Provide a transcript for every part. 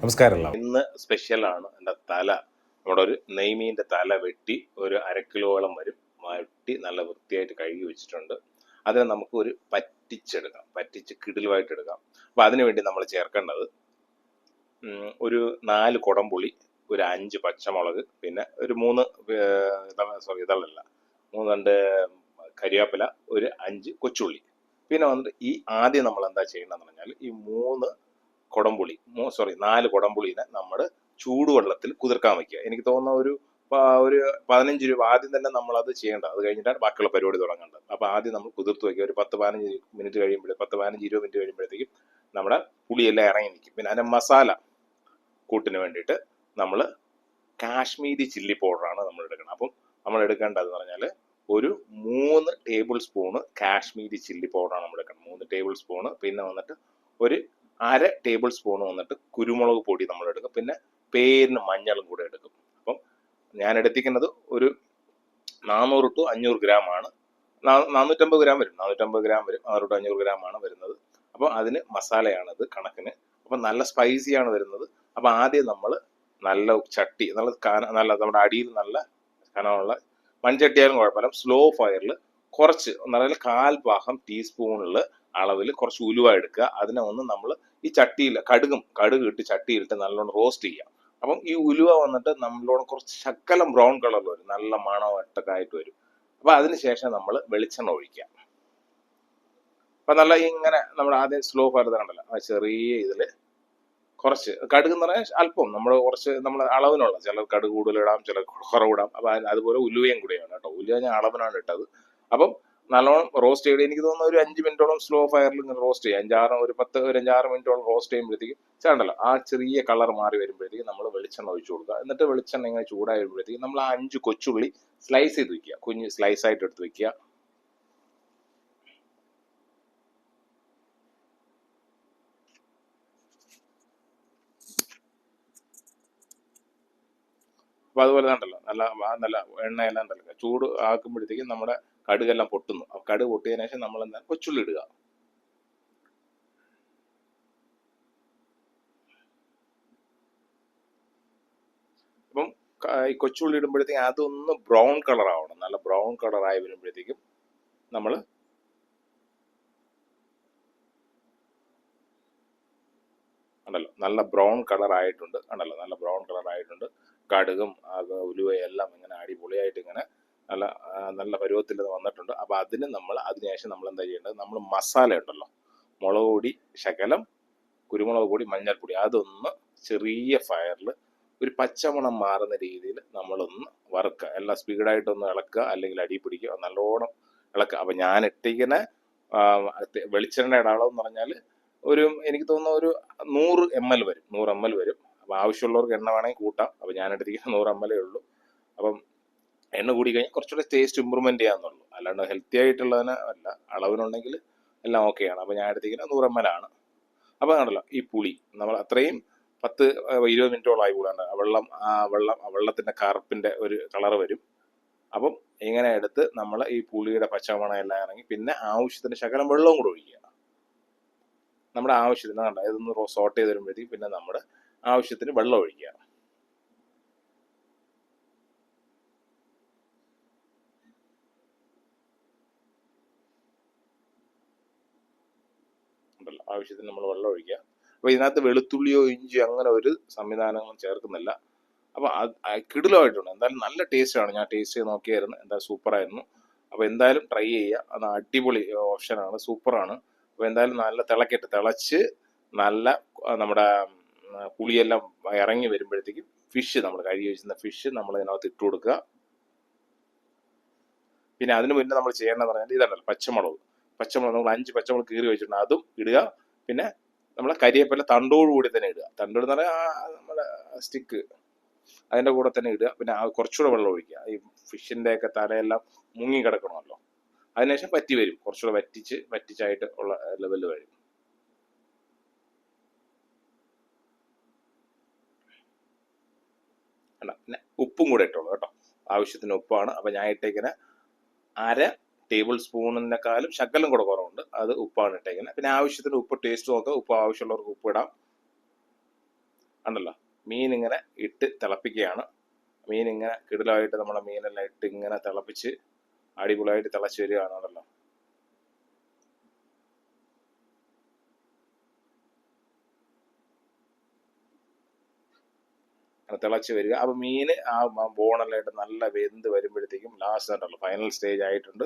നമസ്കാരം. ഇന്ന് സ്പെഷ്യലാണ്. എൻ്റെ തല, നമ്മുടെ ഒരു നെയ്മീൻ്റെ തല വെട്ടി ഒരു 1/2 കിലോളം വരും. വെട്ടി നല്ല വൃത്തിയായിട്ട് കഴുകി വെച്ചിട്ടുണ്ട്. അതിനെ നമുക്ക് ഒരു പറ്റിച്ചെടുക്കാം, പറ്റിച്ച് കിടിലുമായിട്ട് എടുക്കാം. അപ്പോൾ അതിനു വേണ്ടി നമ്മൾ ചേർക്കേണ്ടത് ഒരു 4 കുടംപുളി, ഒരു 5 പച്ചമുളക്, പിന്നെ ഒരു 3 ഇതളല്ല 3 കരിവേപ്പില, ഒരു 5 കൊച്ചുള്ളി. പിന്നെ വന്നിട്ട് ഈ ആദ്യം നമ്മൾ എന്താ ചെയ്യേണ്ടതെന്ന് പറഞ്ഞാൽ ഈ 4 കുടംപുളിനെ നമ്മൾ ചൂടുവെള്ളത്തിൽ കുതിർക്കാൻ വയ്ക്കുക. എനിക്ക് തോന്നുന്ന ഒരു 15 രൂപ ആദ്യം തന്നെ നമ്മളത് ചെയ്യേണ്ടത്. അത് കഴിഞ്ഞിട്ടാണ് ബാക്കിയുള്ള പരിപാടി തുടങ്ങേണ്ടത്. അപ്പോൾ ആദ്യം നമ്മൾ കുതിർത്ത് വയ്ക്കുക. ഒരു 10-15 മിനിറ്റ് കഴിയുമ്പോൾ 10-15-20 മിനിറ്റ് കഴിയുമ്പോഴത്തേക്കും നമ്മുടെ പുളിയെല്ലാം ഇറങ്ങി നിൽക്കും. പിന്നെ അതിൻ്റെ മസാല കൂട്ടിന് വേണ്ടിയിട്ട് നമ്മൾ കാശ്മീരി ചില്ലി പൗഡറാണ് നമ്മൾ എടുക്കുന്നത്. അപ്പം നമ്മൾ എടുക്കേണ്ടതെന്ന് പറഞ്ഞാൽ ഒരു 3 ടേബിൾ സ്പൂണ് കാശ്മീരി ചില്ലി പൗഡറാണ് നമ്മൾ എടുക്കുന്നത്. 3 ടേബിൾ സ്പൂണ്. പിന്നെ വന്നിട്ട് ഒരു 1/2 ടേബിൾ സ്പൂൺ വന്നിട്ട് കുരുമുളക് പൊടി നമ്മൾ എടുക്കും. പിന്നെ പേരിന് മഞ്ഞളും കൂടെ എടുക്കും. അപ്പം ഞാൻ എടുത്തിരിക്കുന്നത് ഒരു 400 to 500 ഗ്രാം ആണ്. 450 ഗ്രാം വരും, 400 to 500 ഗ്രാം ആണ് വരുന്നത്. അപ്പോൾ അതിന് മസാലയാണിത് കണക്കിന്. അപ്പം നല്ല സ്പൈസിയാണ് വരുന്നത്. അപ്പം ആദ്യം നമ്മൾ നല്ല ചട്ടി, നല്ല നമ്മുടെ അടിയിൽ നല്ല കനമുള്ള മൺചട്ടിയാലും കുഴപ്പമില്ല, സ്ലോ ഫയറിൽ കുറച്ച് നല്ല 1/4 ഭാഗം ടീസ്പൂണിൽ അളവിൽ കുറച്ച് ഉലുവ എടുക്കുക. അതിനെ ഒന്ന് നമ്മൾ ഈ ചട്ടിയിൽ കടുക് ഇട്ട് ചട്ടിയിലിട്ട് നല്ലോണം റോസ്റ്റ് ചെയ്യുക. അപ്പം ഈ ഉലുവ വന്നിട്ട് നല്ലോണം കുറച്ച് ശകലം ബ്രൗൺ കളറിൽ വരും, നല്ല മണമൊക്കെ ആയിട്ട് വരും. അപ്പം അതിനുശേഷം നമ്മൾ വെളിച്ചെണ്ണ ഒഴിക്കുക. അപ്പം നല്ല ഇങ്ങനെ നമ്മൾ ആദ്യം സ്ലോ ഫയർ കണ്ടല്ലോ, ആ ചെറിയ ഇതിൽ കുറച്ച് കടുക് എന്ന് പറഞ്ഞാൽ അല്പം നമ്മൾ അളവിനുള്ള, ചിലർ കടുക് കൂടുതലിടാം, ചിലർ കുറവിടാം. അപ്പം അതുപോലെ ഉലുവയും കൂടെയാണ് കേട്ടോ. ഉലുവ ഞാൻ അളവിനാണ് ഇട്ടത്. അപ്പം നല്ലോണം റോസ്റ്റ് ചെയ്ത് എനിക്ക് തോന്നുന്നു ഒരു 5 മിനിറ്റോളം സ്ലോ ഫയറിൽ ഇങ്ങനെ റോസ്റ്റ് ചെയ്യുക. ഒരു 5-6 മിനിറ്റോളം റോസ്റ്റ് ചെയ്യുമ്പോഴത്തേക്കും ചേണ്ടല്ലോ ആ ചെറിയ കളർ മാറി വരുമ്പോഴത്തേക്കും നമ്മൾ വെളിച്ചെണ്ണ ഒഴിച്ചു കൊടുക്കുക. എന്നിട്ട് വെളിച്ചെണ്ണ ഇങ്ങനെ ചൂടായി വരുമ്പോഴത്തേക്കും നമ്മൾ ആ 5 കൊച്ചുള്ളി സ്ലൈസ് ചെയ്ത് വെക്കുക, കുഞ്ഞ് സ്ലൈസ് ആയിട്ട് എടുത്ത് വെക്കുക. അപ്പോൾ അതുപോലെ ഉണ്ടല്ലോ നല്ല എണ്ണയെല്ലാം ഉണ്ടല്ലോ ചൂട് ആക്കുമ്പോഴത്തേക്കും നമ്മുടെ കടുകെല്ലാം പൊട്ടുന്നു. കടുക് പൊട്ടിയതിനു ശേഷം നമ്മൾ എന്താ കൊച്ചുള്ളി ഇടുക. അപ്പം ഈ കൊച്ചുള്ളി ഇടുമ്പോഴത്തേക്കും അതൊന്ന് ബ്രൗൺ കളർ ആവണം. നല്ല ബ്രൗൺ കളറായി വരുമ്പോഴത്തേക്കും നമ്മൾ ഉണ്ടല്ലോ നല്ല ബ്രൗൺ കളർ ആയിട്ടുണ്ട്. നല്ല ബ്രൗൺ കളർ ആയിട്ടുണ്ട്. കടുകും ഉലുവയെല്ലാം ഇങ്ങനെ അടിപൊളിയായിട്ട് ഇങ്ങനെ നല്ല പരുവത്തിൽ വന്നിട്ടുണ്ട്. അപ്പോൾ അതിനുശേഷം നമ്മൾ എന്താ ചെയ്യേണ്ടത്, നമ്മൾ മസാല ഉണ്ടല്ലോ, മുളക് പൊടി ശകലം, കുരുമുളക് പൊടി, മഞ്ഞൾപ്പൊടി, അതൊന്ന് ചെറിയ ഫയറിൽ ഒരു പച്ചമണം മാറുന്ന രീതിയിൽ നമ്മളൊന്ന് വറുക്കുക. എല്ലാം സ്പീഡായിട്ടൊന്ന് ഇളക്കുക, അല്ലെങ്കിൽ അടി പിടിക്കുക, നല്ലോണം ഇളക്കുക. അപ്പം ഞാൻ ഇട്ടിരിക്കുന്ന വെളിച്ചെണ്ണയുടെ അളവെന്ന് പറഞ്ഞാൽ എനിക്ക് തോന്നുന്ന ഒരു 100 ml വരും. 100 ml വരും. അപ്പോൾ ആവശ്യമുള്ളവർക്ക് എണ്ണ വേണമെങ്കിൽ കൂട്ടാം. അപ്പോൾ ഞാൻ എടുത്തിരിക്കുന്ന 100 ml ഉള്ളൂ. അപ്പം എണ്ണ കൂടി കഴിഞ്ഞാൽ കുറച്ചുകൂടെ ടേസ്റ്റ് ഇമ്പ്രൂവ്മെന്റ് ചെയ്യാന്നുള്ളൂ, അല്ലാണ്ട് ഹെൽത്തി ആയിട്ടുള്ളതിന് അല്ല. അളവിനുണ്ടെങ്കിൽ എല്ലാം ഓക്കെയാണ്. അപ്പോൾ ഞാൻ എടുത്തിരിക്കുന്നത് 100 ml ആണ്. അപ്പോൾ ആണല്ലോ ഈ പുളി നമ്മൾ അത്രയും 10-20 മിനിറ്റോളായി കൂടാണ്ട് വെള്ളത്തിന്റെ കറുപ്പിന്റെ ഒരു കളർ വരും. അപ്പം ഇങ്ങനെ എടുത്ത് നമ്മൾ ഈ പുളിയുടെ പച്ചമണം എല്ലാം ഇറങ്ങി പിന്നെ ആവശ്യത്തിന് ശകലം വെള്ളവും കൂടെ ഒഴിക്കുക. നമ്മുടെ ആവശ്യത്തിന് ഇതൊന്ന് സോട്ട് ചെയ്ത് വരുമ്പോഴത്തേക്കും പിന്നെ നമ്മുടെ ആവശ്യത്തിന് വെള്ളം ഒഴിക്കുക. ആവശ്യത്തിന് നമ്മൾ വെള്ളം ഒഴിക്കുക. അപ്പോൾ ഇതിനകത്ത് വെളുത്തുള്ളിയോ ഇഞ്ചിയോ അങ്ങനെ ഒരു സംവിധാനങ്ങളും ചേർക്കുന്നില്ല. അപ്പോൾ കിടിലമായിട്ടുണ്ട്. എന്തായാലും നല്ല ടേസ്റ്റാണ്. ഞാൻ ടേസ്റ്റ് ചെയ്ത് നോക്കിയായിരുന്നു, എന്തായാലും സൂപ്പറായിരുന്നു. അപ്പോൾ എന്തായാലും ട്രൈ ചെയ്യുക. അത് അടിപൊളി ഓപ്ഷനാണ്, സൂപ്പറാണ്. അപ്പോൾ എന്തായാലും നല്ല തിളച്ച് നല്ല നമ്മുടെ പുളിയെല്ലാം ഇറങ്ങി വരുമ്പോഴത്തേക്കും നമ്മൾ കഴുകി വെച്ചിരുന്ന ഫിഷ് നമ്മൾ ഇതിനകത്ത് ഇട്ട് കൊടുക്കുക. പിന്നെ അതിന് മുന്നേ നമ്മൾ ചെയ്യേണ്ടതെന്ന് പറഞ്ഞാൽ ഇതാണല്ലോ പച്ചമുളക് നമ്മൾ 5 പച്ചമുളക് കീറി വെച്ചിട്ടുണ്ട്, അതും ഇടുക. പിന്നെ നമ്മളെ കരിയേപ്പില തണ്ടോടുകൂടി തന്നെ ഇടുക. തണ്ടോട് എന്ന് പറഞ്ഞാൽ നമ്മുടെ സ്റ്റിക്ക് അതിൻ്റെ കൂടെ തന്നെ ഇടുക. പിന്നെ കുറച്ചുകൂടെ വെള്ളം ഒഴിക്കുക. ഈ ഫിഷിൻ്റെ ഒക്കെ തലയെല്ലാം മുങ്ങി കിടക്കണമല്ലോ. അതിനുശേഷം പറ്റി വരും, കുറച്ചുകൂടെ വറ്റിച്ചായിട്ട് ഉള്ള ലെവലിൽ വരും. പിന്നെ ഉപ്പും കൂടെ ഇട്ടോളൂ കേട്ടോ, ആവശ്യത്തിന് ഉപ്പാണ്. അപ്പം ഞാൻ ഇട്ടേക്കുന്ന 1/2 ടേബിൾ സ്പൂണിനെക്കാളും ശകലം കൂടെ കുറവുണ്ട്, അത് ഉപ്പാണ് ഇട്ടേക്കുന്നത്. പിന്നെ ആവശ്യത്തിന് ഉപ്പ് ടേസ്റ്റ് നോക്കുക, ഉപ്പ് ആവശ്യമുള്ളവർക്ക് ഉപ്പ് ഇടാം. ഉണ്ടല്ലോ. മീൻ ഇങ്ങനെ ഇട്ട് തിളപ്പിക്കുകയാണ്. മീൻ ഇങ്ങനെ കിടിലമായിട്ട് നമ്മളെ മീനെല്ലാം ഇട്ട് ഇങ്ങനെ തിളപ്പിച്ച് അടിപൊളിയായിട്ട് തിളച്ച് വരികയാണല്ലോ. തിളച്ച് വരിക. അപ്പൊ മീൻ ആ ബോണെല്ലാം ഇട്ട് നല്ല വെന്ത് വരുമ്പോഴത്തേക്കും ലാസ്റ്റ് ഉണ്ടല്ലോ ഫൈനൽ സ്റ്റേജ് ആയിട്ടുണ്ട്.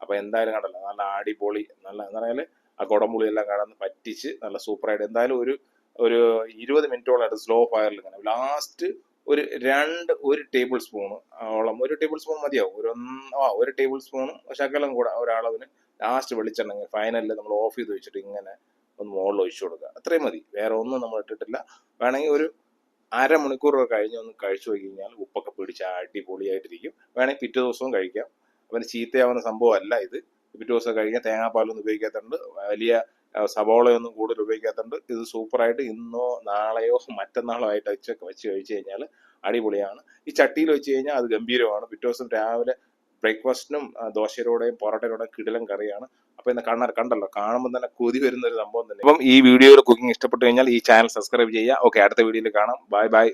അപ്പൊ എന്തായാലും കണ്ടല്ലോ നല്ല അടിപൊളി, നല്ല എന്താ പറയാ ആ കുടംപുളി എല്ലാം കടന്ന് പറ്റിച്ച് നല്ല സൂപ്പറായിട്ട് എന്തായാലും ഒരു 20 മിനിറ്റോളം സ്ലോ ഫയറിൽ ഇങ്ങനെ ലാസ്റ്റ് ഒരു ടേബിൾ സ്പൂണ് ഓളം, 1 ടേബിൾ സ്പൂൺ മതിയാവും, 1 ടേബിൾ സ്പൂണും ശകലം കൂടെ ഒരളവിന് ലാസ്റ്റ് വെളിച്ചെണ്ണ ഫൈനലിൽ നമ്മൾ ഓഫ് ചെയ്ത് വെച്ചിട്ട് ഇങ്ങനെ ഒന്ന് മുകളിൽ ഒഴിച്ചു കൊടുക്കുക. അത്രയും മതി, വേറെ ഒന്നും നമ്മൾ ഇട്ടിട്ടില്ല. വേണമെങ്കിൽ ഒരു അരമണിക്കൂർ കഴിഞ്ഞ് ഒന്ന് കഴിച്ചു നോക്കി കഴിഞ്ഞാൽ ഉപ്പൊക്കെ പിടിച്ച് അടിപൊളിയായിട്ടിരിക്കും. വേണമെങ്കിൽ പിറ്റേ ദിവസവും കഴിക്കാം. അവന് ചീത്തയാവുന്ന സംഭവമല്ല ഇത്. പിറ്റേ ദിവസം കഴിക്കാൻ തേങ്ങാപ്പാലൊന്നും ഉപയോഗിക്കാത്തതുണ്ട്, വലിയ സവോളയൊന്നും കൂടുതൽ ഉപയോഗിക്കാത്തതുണ്ട്. ഇത് സൂപ്പറായിട്ട് ഇന്നോ നാളെയോ മറ്റന്നാളോ ആയിട്ട് വെച്ച് കഴിച്ചു കഴിഞ്ഞാൽ അടിപൊളിയാണ്. ഈ ചട്ടിയിൽ വെച്ച് കഴിഞ്ഞാൽ അത് ഗംഭീരമാണ്. പിറ്റേ ദിവസം രാവിലെ ബ്രേക്ക്ഫാസ്റ്റിനും ദോശയുടെയും പൊറോട്ടയുടെയും കിടിലൻ കറിയാണ്. അപ്പൊ ഇന്ന് കണ്ടല്ലോ, കാണുമ്പോൾ തന്നെ കൊതി വരുന്ന ഒരു സംഭവം തന്നെ. അപ്പം ഈ വീഡിയോയുടെ കുക്കിംഗ് ഇഷ്ടപ്പെട്ടു കഴിഞ്ഞാൽ ഈ ചാനൽ സബ്സ്ക്രൈബ് ചെയ്യുക. ഓക്കെ, അടുത്ത വീഡിയോയിൽ കാണാം. Bye bye.